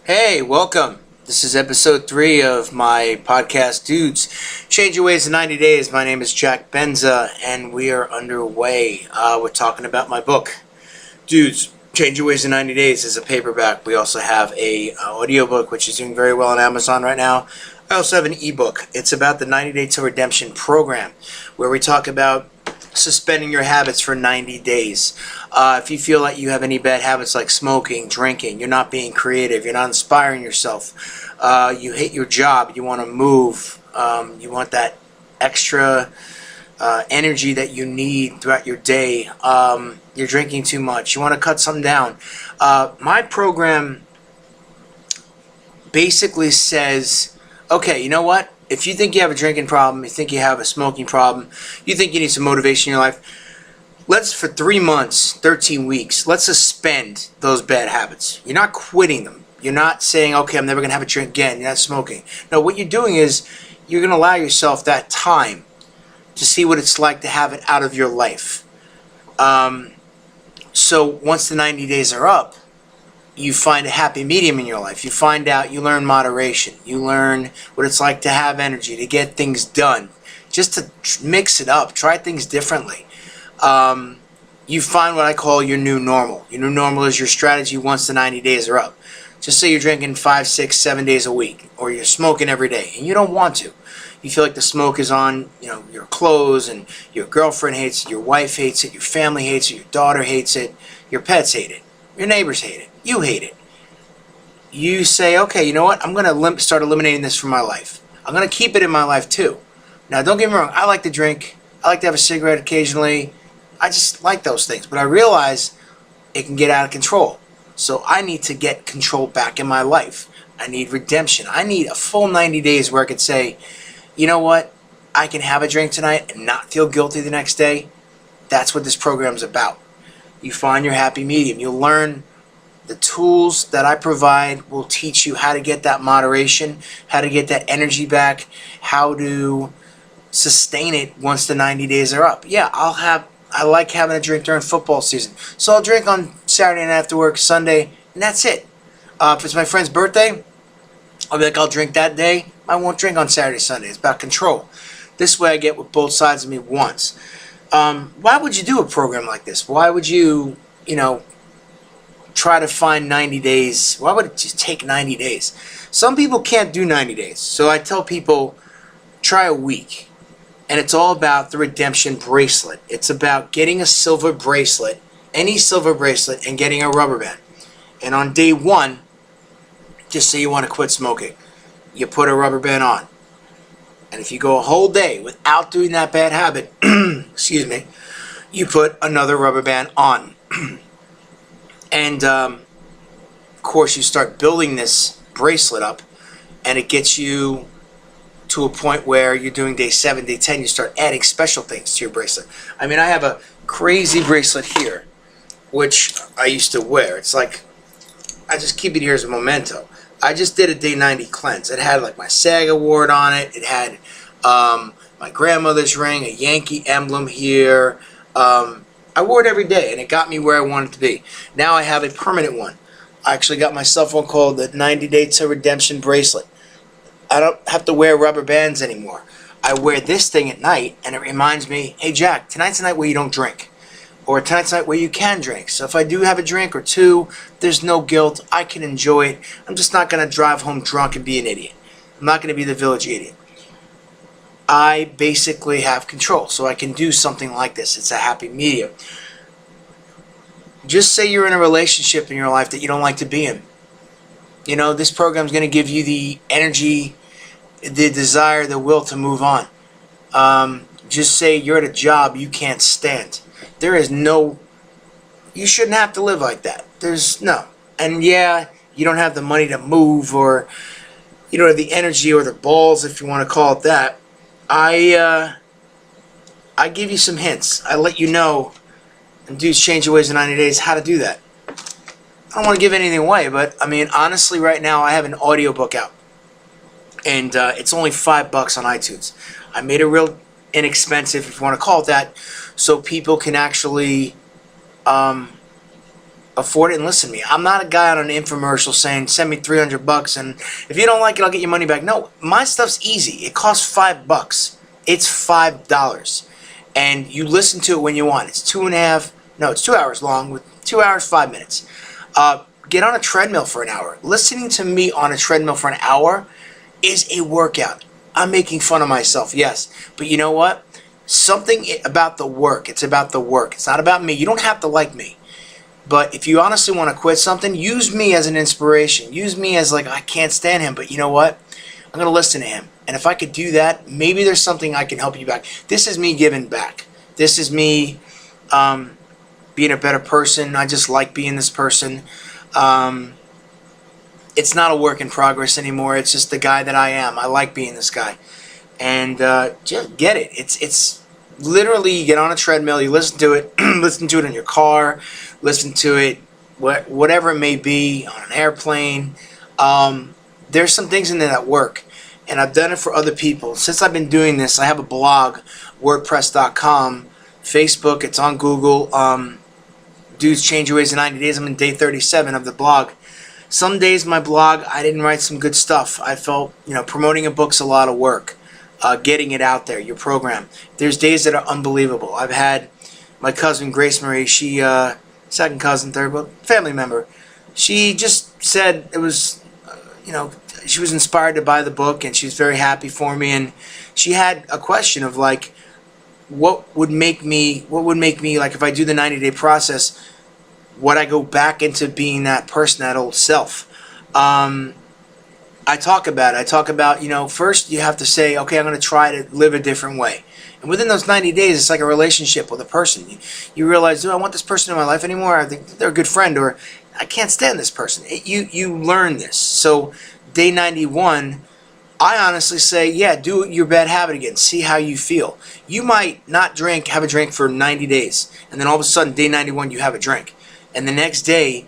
Hey, welcome. This is episode 3 of my podcast, Dudes. Change Your Ways in 90 Days. My name is Jack Benza, and we are underway. We're talking about my book, Dudes. Change Your Ways in 90 Days is a paperback. We also have a audiobook, which is doing very well on Amazon right now. I also have an ebook. It's about the 90 Days Til Redemption program, where we talk about suspending your habits for 90 days. If you feel like you have any bad habits like smoking, drinking, you're not being creative, you're not inspiring yourself, you hate your job, you want to move, you want that extra energy that you need throughout your day, you're drinking too much, you want to cut something down. My program basically says, okay, you know what? If you think you have a drinking problem, you think you have a smoking problem, you think you need some motivation in your life, let's, for 3 months, 13 weeks, let's suspend those bad habits. You're not quitting them. You're not saying, okay, I'm never going to have a drink again. You're not smoking. No, what you're doing is you're going to allow yourself that time to see what it's like to have it out of your life. So once the 90 days are up, you find a happy medium in your life. You find out, you learn moderation. You learn what it's like to have energy, to get things done, just to mix it up, try things differently. You find what I call your new normal. Your new normal is your strategy once the 90 days are up. Just say you're drinking 5, 6, 7 days a week, or you're smoking every day, and you don't want to. You feel like the smoke is on, your clothes, and your girlfriend hates it, your wife hates it, your family hates it, your daughter hates it, your pets hate it, your neighbors hate it. You hate it. You say, okay, you know what? I'm going to start eliminating this from my life. I'm going to keep it in my life too. Now, don't get me wrong. I like to drink. I like to have a cigarette occasionally. I just like those things. But I realize it can get out of control. So I need to get control back in my life. I need redemption. I need a full 90 days where I could say, you know what? I can have a drink tonight and not feel guilty the next day. That's what this program's about. You find your happy medium. You'll learn. The tools that I provide will teach you how to get that moderation, how to get that energy back, how to sustain it once the 90 days are up. Yeah, I like having a drink during football season. So I'll drink on Saturday night after work, Sunday, and that's it. If it's my friend's birthday, I'll be like, I'll drink that day. I won't drink on Saturday, Sunday. It's about control. This way I get what both sides of me wants. Why would you do a program like this? Why would you, try to find 90 days? Why would it just take 90 days? Some people can't do 90 days. So I tell people, try a week. And it's all about the redemption bracelet. It's about getting a silver bracelet, any silver bracelet, and getting a rubber band. And on day 1, just say you want to quit smoking, you put a rubber band on. And if you go a whole day without doing that bad habit, excuse me, you put another rubber band on. And, of course, you start building this bracelet up, and it gets you to a point where you're doing day 7, day 10, you start adding special things to your bracelet. I mean, I have a crazy bracelet here, which I used to wear. It's like, I just keep it here as a memento. I just did a day 90 cleanse. It had, like, my SAG award on it. It had my grandmother's ring, a Yankee emblem here. I wore it every day, and it got me where I wanted to be. Now I have a permanent one. I actually got myself one called the 90 Days Til Redemption bracelet. I don't have to wear rubber bands anymore. I wear this thing at night, and it reminds me, hey, Jack, tonight's the night where you don't drink. Or tonight's the night where you can drink. So if I do have a drink or two, there's no guilt. I can enjoy it. I'm just not going to drive home drunk and be an idiot. I'm not going to be the village idiot. I basically have control, so I can do something like this. It's a happy medium. Just say you're in a relationship in your life that you don't like to be in. This program is going to give you the energy, the desire, the will to move on. Just say you're at a job you can't stand. You shouldn't have to live like that. And yeah, you don't have the money to move, or you don't have the energy or the balls, if you want to call it that. I give you some hints. I let you know, and Dudes Change Your Ways in 90 Days, how to do that. I don't want to give anything away, but I mean, honestly, right now I have an audiobook out, and it's only $5 on iTunes. I made it real inexpensive, if you want to call it that, so people can actually afford it. And listen to me, I'm not a guy on an infomercial saying send me $300 and if you don't like it I'll get your money back. No, my stuff's easy. It costs $5. It's $5 and you listen to it when you want. It's 2 hours long with 2 hours 5 minutes. Get on a treadmill for an hour. Listening to me on a treadmill for an hour is a workout. I'm making fun of myself, yes, but you know what, something about the work. It's about the work. It's not about me. You don't have to like me. But if you honestly want to quit something, use me as an inspiration. Use me as like, I can't stand him, but you know what? I'm going to listen to him. And if I could do that, maybe there's something I can help you back. This is me giving back. This is me being a better person. I just like being this person. It's not a work in progress anymore. It's just the guy that I am. I like being this guy. And just get it. It's literally, you get on a treadmill, you listen to it, listen to it in your car, listen to it, whatever it may be, on an airplane. There's some things in there that work, and I've done it for other people. Since I've been doing this, I have a blog, WordPress.com, Facebook, it's on Google. Dudes Change Your Ways in 90 Days. I'm in day 37 of the blog. Some days my blog, I didn't write some good stuff. I felt, promoting a book's a lot of work. Getting it out there, your program. There's days that are unbelievable. I've had my cousin Grace Marie, she, second cousin, third, but family member, she just said it was, she was inspired to buy the book and she's very happy for me, and she had a question of like, what would make me like, if I do the 90-day process, would I go back into being that person, that old self? I talk about, first you have to say, okay, I'm going to try to live a different way. And within those 90 days, it's like a relationship with a person. You realize, do I want this person in my life anymore? I think they're a good friend, or I can't stand this person. You learn this. So day 91, I honestly say, yeah, do your bad habit again. See how you feel. You might not have a drink for 90 days. And then all of a sudden, day 91, you have a drink. And the next day,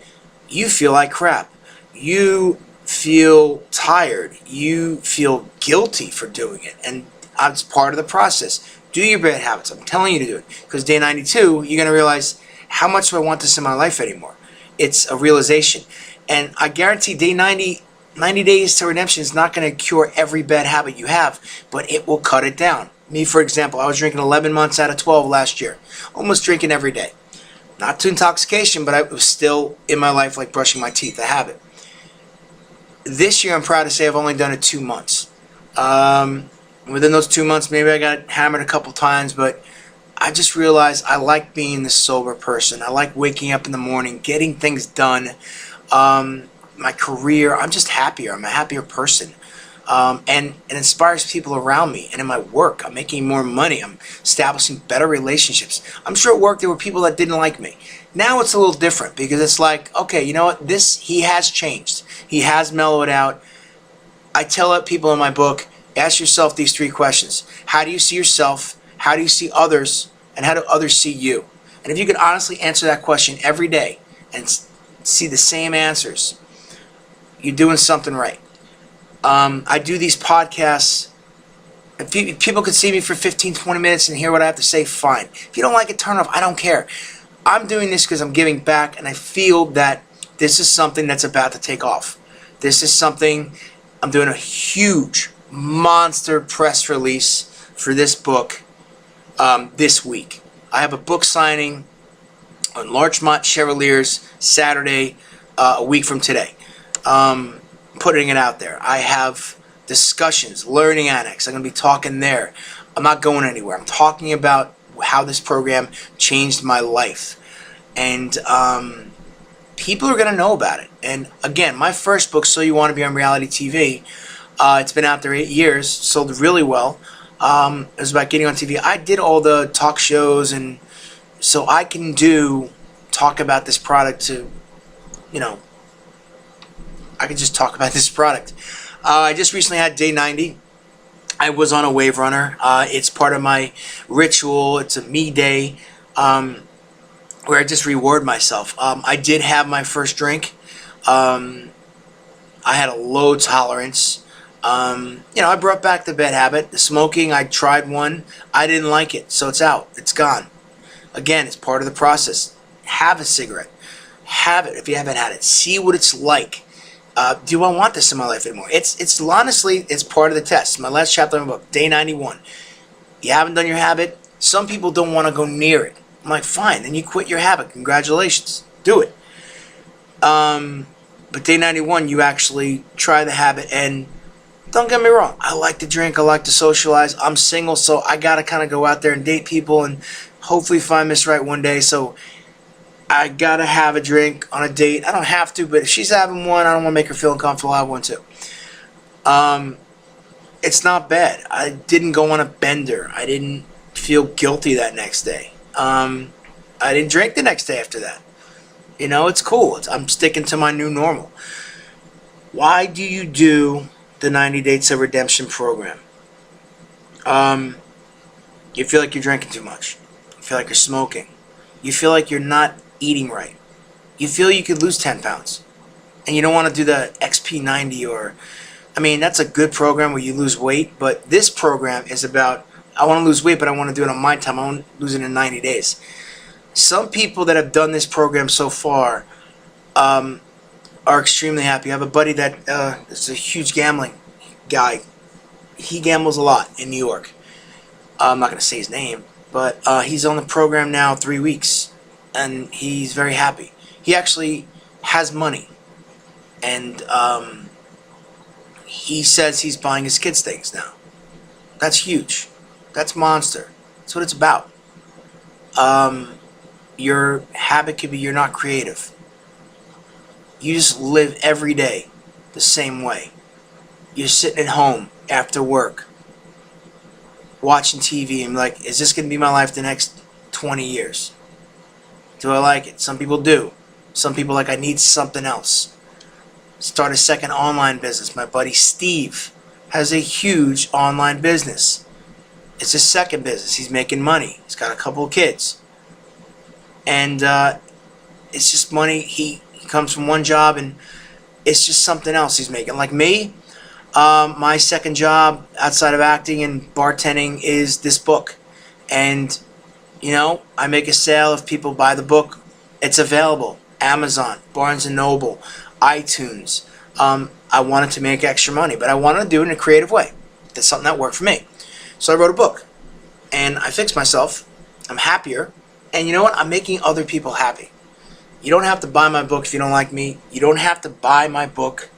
you feel like crap. You feel tired. You feel guilty for doing it. And it's part of the process. Do your bad habits. I'm telling you to do it. Because day 92, you're going to realize, how much do I want this in my life anymore? It's a realization. And I guarantee day 90 Days to Redemption is not going to cure every bad habit you have, but it will cut it down. Me, for example, I was drinking 11 months out of 12 last year. Almost drinking every day. Not to intoxication, but it was still in my life like brushing my teeth, a habit. This year, I'm proud to say I've only done it 2 months. Within those 2 months, maybe I got hammered a couple times, but I just realized I like being this sober person. I like waking up in the morning, getting things done. My career, I'm just happier. I'm a happier person. And it inspires people around me. And in my work, I'm making more money. I'm establishing better relationships. I'm sure at work there were people that didn't like me. Now it's a little different because it's like, okay, you know what? He has changed. He has mellowed out. I tell people in my book, ask yourself these 3 questions. How do you see yourself? How do you see others? And how do others see you? And if you can honestly answer that question every day and see the same answers, you're doing something right. I do these podcasts. If people could see me for 15, 20 minutes and hear what I have to say, fine. If you don't like it, turn off. I don't care. I'm doing this because I'm giving back, and I feel that this is something that's about to take off. This is something, I'm doing a huge, monster press release for this book this week. I have a book signing on Larchmont Chevalier's Saturday, a week from today. Putting it out there. I have discussions, learning annex. I'm going to be talking there. I'm not going anywhere. I'm talking about how this program changed my life. And people are going to know about it. And again, my first book, So You Want to Be on Reality TV, it's been out there 8 years, sold really well. It was about getting on TV. I did all the talk shows, and so I can talk about this product to, I can just talk about this product. I just recently had day 90. I was on a wave runner. It's part of my ritual. It's a me day where I just reward myself. I did have my first drink. I had a low tolerance. I brought back the bad habit. The smoking, I tried one. I didn't like it, so it's out. It's gone. Again, it's part of the process. Have a cigarette. Have it if you haven't had it. See what it's like. Do I want this in my life anymore? It's honestly, it's part of the test. My last chapter of my book, day 91. You haven't done your habit. Some people don't want to go near it. I'm like, fine, then you quit your habit. Congratulations. Do it. But day 91, you actually try the habit, and don't get me wrong, I like to drink, I like to socialize. I'm single, so I gotta kind of go out there and date people and hopefully find Miss Right one day. So I gotta have a drink on a date. I don't have to, but if she's having one, I don't want to make her feel uncomfortable. I have one too. It's not bad. I didn't go on a bender. I didn't feel guilty that next day. I didn't drink the next day after that. You know, it's cool. I'm sticking to my new normal. Why do you do the 90 Days Til Redemption program? You feel like you're drinking too much. You feel like you're smoking. You feel like you're not eating right. You feel you could lose 10 pounds. And you don't want to do the XP90 or... I mean, that's a good program where you lose weight, but this program is about, I want to lose weight, but I want to do it on my time. I want to lose it in 90 days. Some people that have done this program so far are extremely happy. I have a buddy that is a huge gambling guy. He gambles a lot in New York. I'm not going to say his name, but he's on the program now 3 weeks, and he's very happy. He actually has money, and he says he's buying his kids things now. That's huge. That's monster. That's what it's about. Your habit could be you're not creative. You just live every day the same way. You're sitting at home after work, watching TV, and like, is this going to be my life the next 20 years? Do I like it? Some people do. Some people like, I need something else. Start a second online business. My buddy Steve has a huge online business. It's his second business. He's making money. He's got a couple of kids. And it's just money. He comes from one job, and it's just something else he's making. Like me, my second job outside of acting and bartending is this book. And, you know, I make a sale if people buy the book. It's available. Amazon, Barnes & Noble, iTunes. I wanted to make extra money, but I wanted to do it in a creative way. That's something that worked for me. So I wrote a book, and I fixed myself. I'm happier, and you know what? I'm making other people happy. You don't have to buy my book if you don't like me. You don't have to buy my book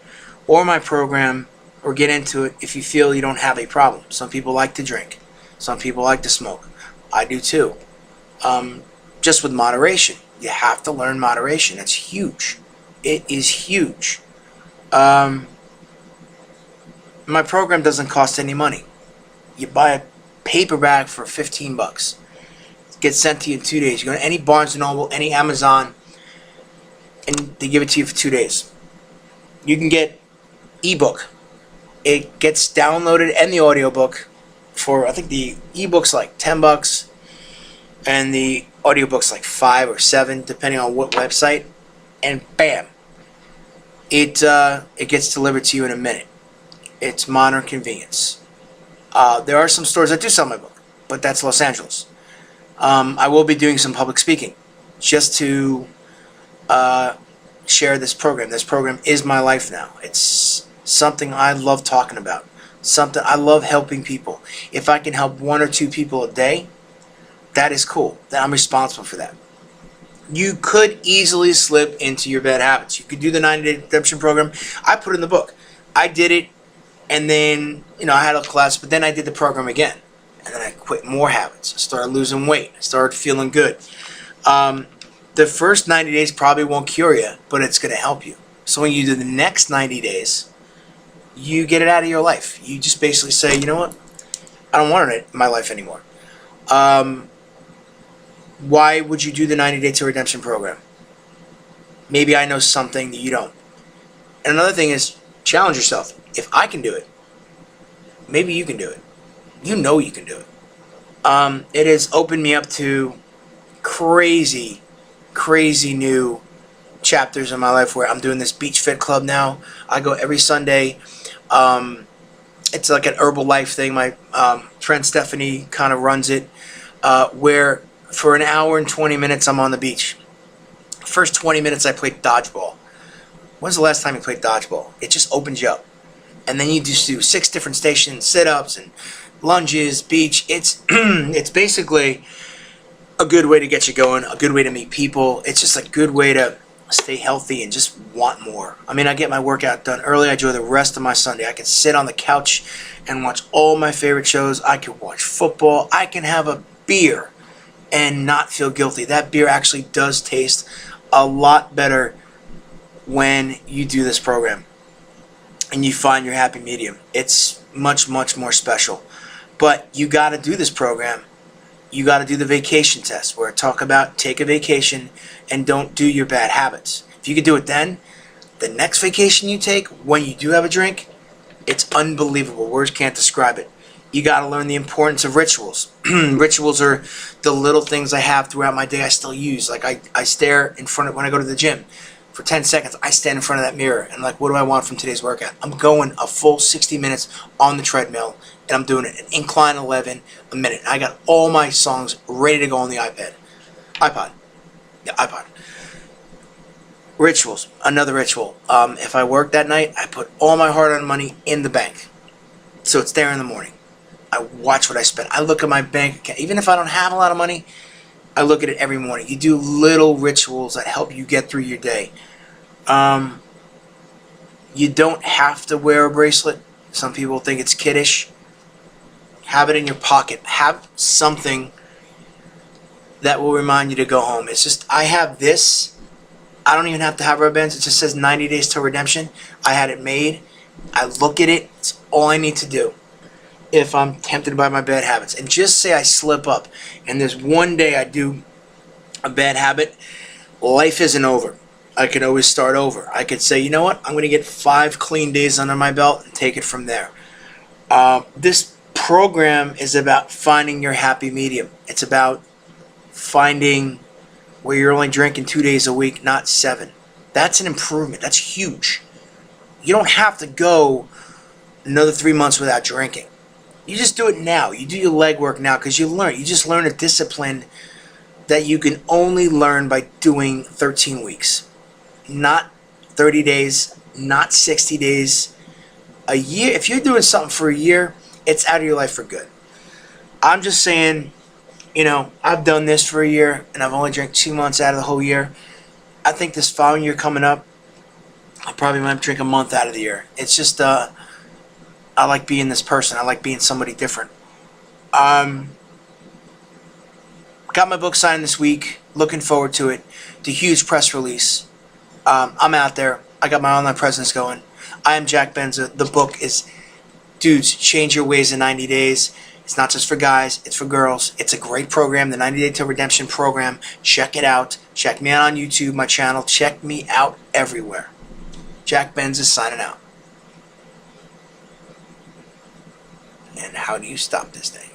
or my program or get into it if you feel you don't have a problem. Some people like to drink. Some people like to smoke. I do too. Just with moderation. You have to learn moderation. That's huge. It is huge. My program doesn't cost any money. You buy a paperback for 15 bucks. It gets sent to you in 2 days. You go to any Barnes & Noble, any Amazon, and they give it to you for 2 days. You can get ebook. It gets downloaded, and the audiobook for, I think the ebook's like 10 bucks, and the audiobook's like 5 or 7, depending on what website. And bam, it gets delivered to you in a minute. It's modern convenience. There are some stores that do sell my book, but that's Los Angeles. I will be doing some public speaking just to share this program. This program is my life now. It's something I love talking about. Something I love helping people. If I can help 1 or 2 people a day, that is cool. Then I'm responsible for that. You could easily slip into your bad habits. You could do the 90 Day Redemption program. I put it in the book. I did it, and then, you know, I had a class, but then I did the program again. And then I quit more habits. I started losing weight. I started feeling good. The first 90 days probably won't cure you, but it's going to help you. So when you do the next 90 days, you get it out of your life. You just basically say, you know what? I don't want it in my life anymore. Why would you do the 90 Day Til Redemption program? Maybe I know something that you don't. And another thing is, challenge yourself. If I can do it, maybe you can do it. You know you can do it. It has opened me up to crazy, crazy new chapters in my life where I'm doing this Beach Fit Club now. I go every Sunday. It's like an Herbalife thing. My friend Stephanie kind of runs it, where for an hour and 20 minutes I'm on the beach. First 20 minutes I played dodgeball. When's the last time you played dodgeball? It just opens you up. And then you just do 6 different stations, sit-ups and lunges, beach. It's it's basically a good way to get you going, a good way to meet people. It's just a good way to stay healthy and just want more. I mean, I get my workout done early. I enjoy the rest of my Sunday. I can sit on the couch and watch all my favorite shows. I can watch football. I can have a beer and not feel guilty. That beer actually does taste a lot better when you do this program and you find your happy medium. It's much, much more special. But you got to do this program. You got to do the vacation test where I talk about take a vacation and don't do your bad habits. If you could do it then, the next vacation you take, when you do have a drink, it's unbelievable. Words can't describe it. You got to learn the importance of rituals. Rituals are the little things I have throughout my day I still use. Like I stare in front of, when I go to the gym, for 10 seconds, I stand in front of that mirror and like, what do I want from today's workout? I'm going a full 60 minutes on the treadmill and I'm doing it an incline 11 a minute. I got all my songs ready to go on the iPod. Rituals, another ritual. If I work that night, I put all my hard-earned money in the bank. So it's there in the morning. I watch what I spend. I look at my bank account. Even if I don't have a lot of money, I look at it every morning. You do little rituals that help you get through your day. You don't have to wear a bracelet. Some people think it's kiddish. Have it in your pocket. Have something that will remind you to go home. It's just, I have this. I don't even have to have rubber bands. It just says 90 Days Till Redemption. I had it made. I look at it. It's all I need to do if I'm tempted by my bad habits. And just say I slip up and there's one day I do a bad habit, life isn't over. I can always start over. I could say, you know what, I'm going to get 5 clean days under my belt and take it from there. This program is about finding your happy medium. It's about finding where you're only drinking 2 days a week, not 7. That's an improvement. That's huge. You don't have to go another 3 months without drinking. You just do it now. You do your legwork now because you learn. You just learn a discipline that you can only learn by doing 13 weeks. Not 30 days, not 60 days. A year. If you're doing something for a year, it's out of your life for good. I'm just saying, you know, I've done this for a year and I've only drank 2 months out of the whole year. I think this following year coming up, I probably might drink a month out of the year. It's just, I like being this person. I like being somebody different. Got my book signed this week. Looking forward to it. The huge press release. I'm out there. I got my online presence going. I am Jack Benza. The book is Dudes, Change Your Ways in 90 Days. It's not just for guys. It's for girls. It's a great program. The 90 Day Till Redemption program. Check it out. Check me out on YouTube, my channel. Check me out everywhere. Jack Benza signing out. And how do you stop this thing?